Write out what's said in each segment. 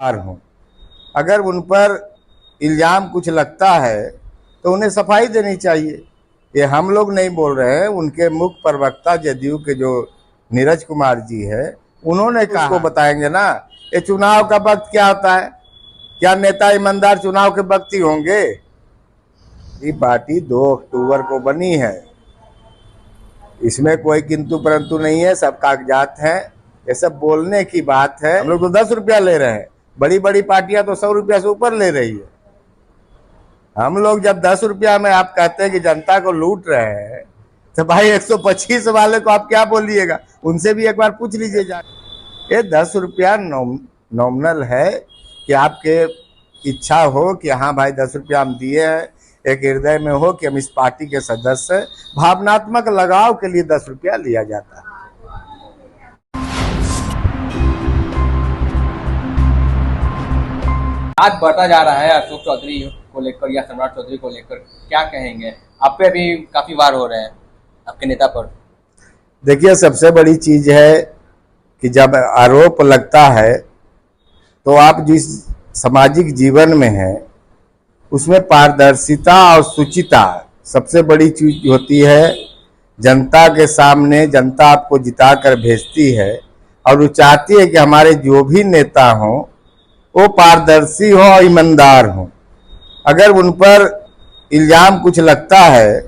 हूँ। अगर उन पर इल्जाम कुछ लगता है तो उन्हें सफाई देनी चाहिए। ये हम लोग नहीं बोल रहे हैं, उनके मुख्य प्रवक्ता जदयू के जो नीरज कुमार जी है उन्होंने कहा। उसको बताएंगे ना, ये चुनाव का वक्त क्या होता है? क्या नेता ईमानदार चुनाव के वक्त ही होंगे? ये पार्टी 2 अक्टूबर को बनी है, इसमें कोई किंतु परंतु नहीं है, सब कागजात हैं। ये सब बोलने की बात है। हम लोग तो 10 रुपया ले रहे हैं, बड़ी बड़ी पार्टियां तो 100 रुपया से ऊपर ले रही है। हम लोग जब 10 रुपया में आप कहते हैं कि जनता को लूट रहे हैं, तो भाई 125 वाले को आप क्या बोलिएगा? उनसे भी एक बार पूछ लीजिए जा। ये 10 रुपया नॉमिनल है कि आपके इच्छा हो कि हाँ भाई 10 रुपया हम दिए हैं, एक हृदय में हो कि हम इस पार्टी के सदस्य हैं, भावनात्मक लगाव के लिए 10 रुपया लिया जाता है। आज बढ़ता जा रहा है अशोक चौधरी को लेकर या सम्राट चौधरी को लेकर, क्या कहेंगे? आप पे भी काफी वार हो रहे हैं आपके नेता पर। देखिए, सबसे बड़ी चीज है कि जब आरोप लगता है तो आप जिस सामाजिक जीवन में हैं उसमें पारदर्शिता और शुचिता सबसे बड़ी चीज होती है। जनता के सामने जनता आपको जिता कर भेजती है और वो चाहती है कि हमारे जो भी नेता हों वो पारदर्शी हो और ईमानदार हो। अगर उन पर इल्जाम कुछ लगता है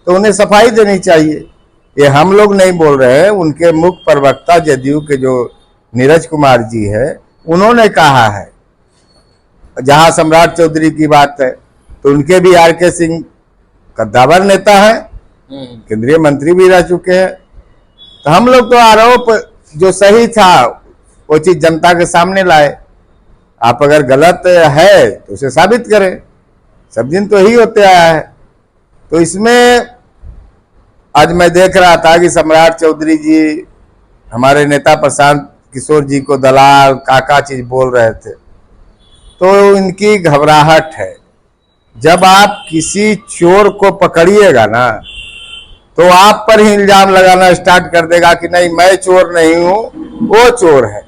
तो उन्हें सफाई देनी चाहिए। ये हम लोग नहीं बोल रहे हैं, उनके मुख्य प्रवक्ता जदयू के जो नीरज कुमार जी है उन्होंने कहा है। जहां सम्राट चौधरी की बात है तो उनके भी आर.के. सिंह कद्दावर नेता है, केंद्रीय मंत्री भी रह चुके हैं। तो हम लोग तो आरोप जो सही था वो चीज जनता के सामने लाए। आप अगर गलत है तो उसे साबित करें, सब दिन तो ही होते आया है। तो इसमें आज मैं देख रहा था कि सम्राट चौधरी जी हमारे नेता प्रशांत किशोर जी को दलाल काका चीज बोल रहे थे, तो इनकी घबराहट है। जब आप किसी चोर को पकड़िएगा ना तो आप पर ही इल्जाम लगाना स्टार्ट कर देगा कि नहीं मैं चोर नहीं हूं, वो चोर है।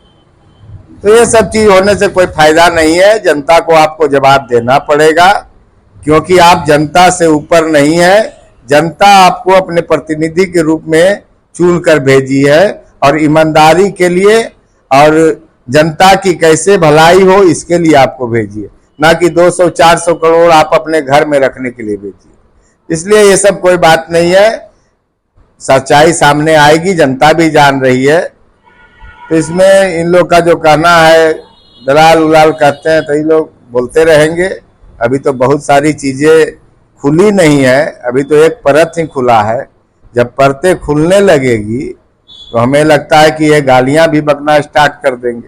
तो ये सब चीज होने से कोई फायदा नहीं है। जनता को आपको जवाब देना पड़ेगा, क्योंकि आप जनता से ऊपर नहीं है। जनता आपको अपने प्रतिनिधि के रूप में चुन कर भेजी है और ईमानदारी के लिए और जनता की कैसे भलाई हो इसके लिए आपको भेजी है, ना कि 200-400 करोड़ आप अपने घर में रखने के लिए भेजिए। इसलिए ये सब कोई बात नहीं है, सच्चाई सामने आएगी, जनता भी जान रही है। तो इसमें इन लोग का जो कहना है दलाल उलाल कहते हैं तो ये लोग बोलते रहेंगे। अभी तो बहुत सारी चीजें खुली नहीं है, अभी तो एक परत ही खुला है। जब परतें खुलने लगेगी तो हमें लगता है कि ये गालियां भी बकना स्टार्ट कर देंगे।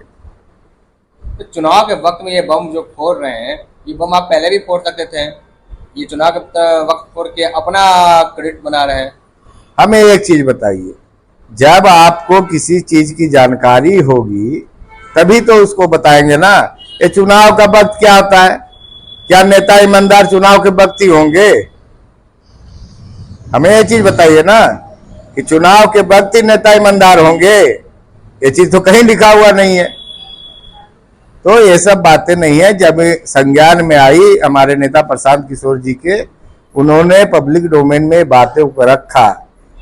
तो चुनाव के वक्त में ये बम जो फोड़ रहे हैं, ये बम आप पहले भी फोड़ सकते थे, ये चुनाव के वक्त फोड़ के अपना क्रेडिट बना रहे हैं। हमें एक चीज बताइए, जब आपको किसी चीज की जानकारी होगी तभी तो उसको बताएंगे ना। ये चुनाव का वक्त क्या होता है? क्या नेता ईमानदार चुनाव के वक्त ही होंगे? हमें ये चीज बताइए ना कि चुनाव के वक्त ही नेता ईमानदार होंगे। ये चीज तो कहीं लिखा हुआ नहीं है। तो ये सब बातें नहीं है। जब संज्ञान में आई हमारे नेता प्रशांत किशोर जी के, उन्होंने पब्लिक डोमेन में बातों को रखा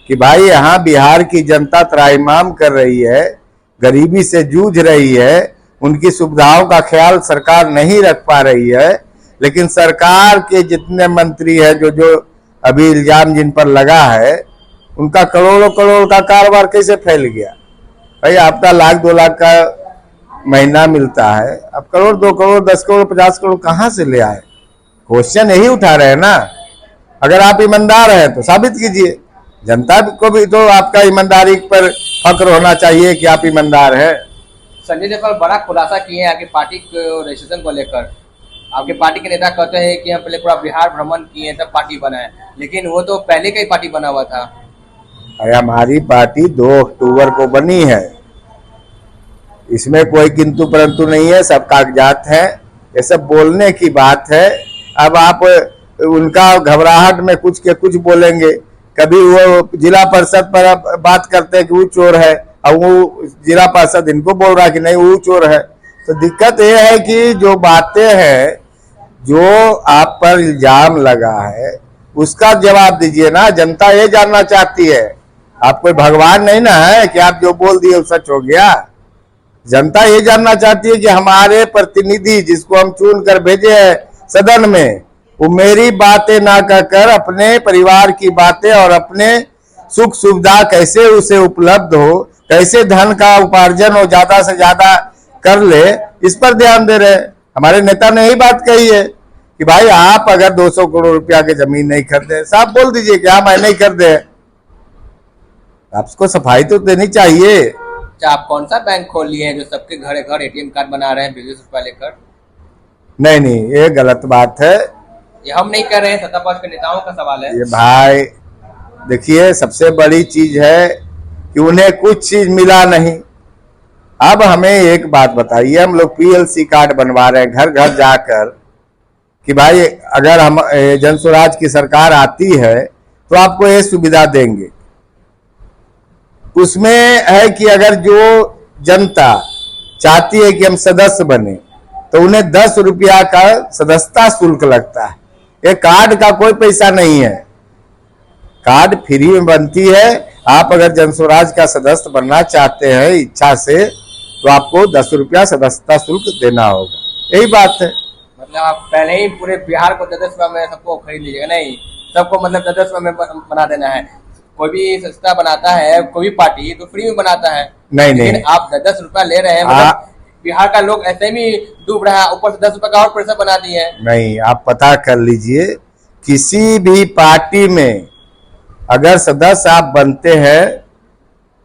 कि भाई यहाँ बिहार की जनता त्राहिमाम कर रही है, गरीबी से जूझ रही है, उनकी सुविधाओं का ख्याल सरकार नहीं रख पा रही है। लेकिन सरकार के जितने मंत्री हैं जो अभी इल्जाम जिन पर लगा है, उनका करोड़ों करोड़ का कारोबार कैसे फैल गया? भाई आपका 1-2 लाख का महीना मिलता है, अब करोड़ 2 करोड़ 10 करोड़ 50 करोड़ कहाँ से ले आए? क्वेश्चन यही उठा रहे हैं ना। अगर आप ईमानदार हैं तो साबित कीजिए। जनता को भी तो आपका ईमानदारी पर फक्र होना चाहिए कि आप ईमानदार हैं। संजय जयसवाल बड़ा खुलासा किए हैं आपकी पार्टी को रजिस्ट्रेशन को लेकर। आपके पार्टी के नेता कहते हैं कि हम पहले पूरा बिहार भ्रमण किए तब पार्टी बना है, लेकिन वो तो पहले का ही पार्टी बना हुआ था। अरे हमारी पार्टी 2 अक्टूबर को बनी है, इसमें कोई किंतु परंतु नहीं है, सब कागजात हैं। ये सब बोलने की बात है। अब आप उनका घबराहट में कुछ के कुछ बोलेंगे। कभी वो जिला परिषद पर बात करते हैं कि वो चोर है और वो जिला पार्षद इनको बोल रहा है कि नहीं वो चोर है। तो दिक्कत ये है कि जो बातें हैं, जो आप पर इल्जाम लगा है, उसका जवाब दीजिए ना। जनता ये जानना चाहती है। आप कोई भगवान नहीं ना है कि आप जो बोल दिए वो सच हो गया। जनता ये जानना चाहती है कि हमारे प्रतिनिधि जिसको हम चुन कर भेजे हैं सदन में, वो मेरी बातें ना कहकर अपने परिवार की बातें और अपने सुख सुविधा कैसे उसे उपलब्ध हो, कैसे धन का उपार्जन हो ज्यादा से ज्यादा कर ले, इस पर ध्यान दे रहे। हमारे नेता ने यही बात कही है कि भाई आप अगर 200 करोड़ रुपया की जमीन नहीं खरीदे, साफ बोल दीजिए कि हाँ मैं नहीं खरीदे। आपको सफाई तो देनी चाहिए। अच्छा, आप कौन सा बैंक खोल लिए हैं जो सबके घर घर एटीएम कार्ड बना रहे हैं 20 रुपया लेकर? नहीं, ये गलत बात है। ये हम नहीं कर रहे हैं, सत्ता पक्ष के नेताओं का सवाल है। ये भाई देखिए, सबसे बड़ी चीज है कि उन्हें कुछ चीज मिला नहीं। अब हमें एक बात बताइए, हम लोग पीएलसी कार्ड बनवा रहे हैं घर घर जाकर कि भाई अगर हम जनस्वराज की सरकार आती है तो आपको ये सुविधा देंगे। उसमें है कि अगर जो जनता चाहती है कि हम सदस्य बने तो उन्हें 10 रुपया का सदस्यता शुल्क लगता है। ये कार्ड का कोई पैसा नहीं है, कार्ड फ्री में बनती है। आप अगर जनस्वराज का सदस्य बनना चाहते हैं इच्छा से तो आपको 10 रुपया सदस्यता शुल्क देना होगा, यही बात है। मतलब आप पहले ही पूरे बिहार को 10 रुपया में सबको खरीद लीजिएगा? नहीं, सबको मतलब 10 रुपया में बना देना है। कोई भी सस्ता बनाता है, कोई भी पार्टी तो फ्री में बनाता है। लेकिन आप 10 रुपया ले रहे हैं, मतलब बिहार का लोग ऐसे भी डूब रहा है, ऊपर से 10 रुपया का और पैसा बना दिए हैं। नहीं, आप पता कर लीजिए, किसी भी पार्टी में अगर सदस्य आप बनते हैं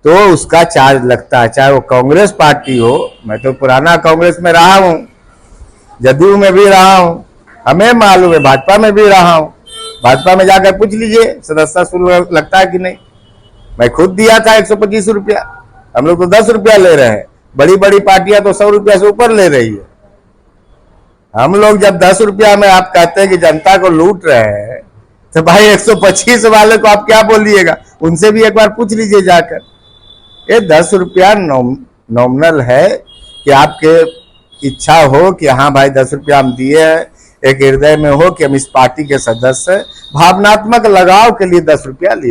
तो उसका चार्ज लगता है, चाहे वो कांग्रेस पार्टी हो। मैं तो पुराना कांग्रेस में रहा हूं, जदयू में भी रहा हूं, हमें मालूम है, भाजपा में भी रहा हूं। भाजपा में जाकर पूछ लीजिए सदस्यता शुल्क लगता है कि नहीं। मैं खुद दिया था 125 रुपया, हम लोग तो 10 रुपया ले रहे हैं। बड़ी बड़ी पार्टियां तो 100 रुपया से ऊपर ले रही है। हम लोग जब 10 रुपया में आप कहते हैं कि जनता को लूट रहे हैं, तो भाई 125 वाले को आप क्या बोलिएगा? उनसे भी एक बार पूछ लीजिए जाकर। ये 10 रुपया नॉमिनल है कि आपके इच्छा हो कि हाँ भाई 10 रुपया हम दिए हैं, एक हृदय में हो कि हम इस पार्टी के सदस्य, भावनात्मक लगाव के लिए 10 रुपया लिया।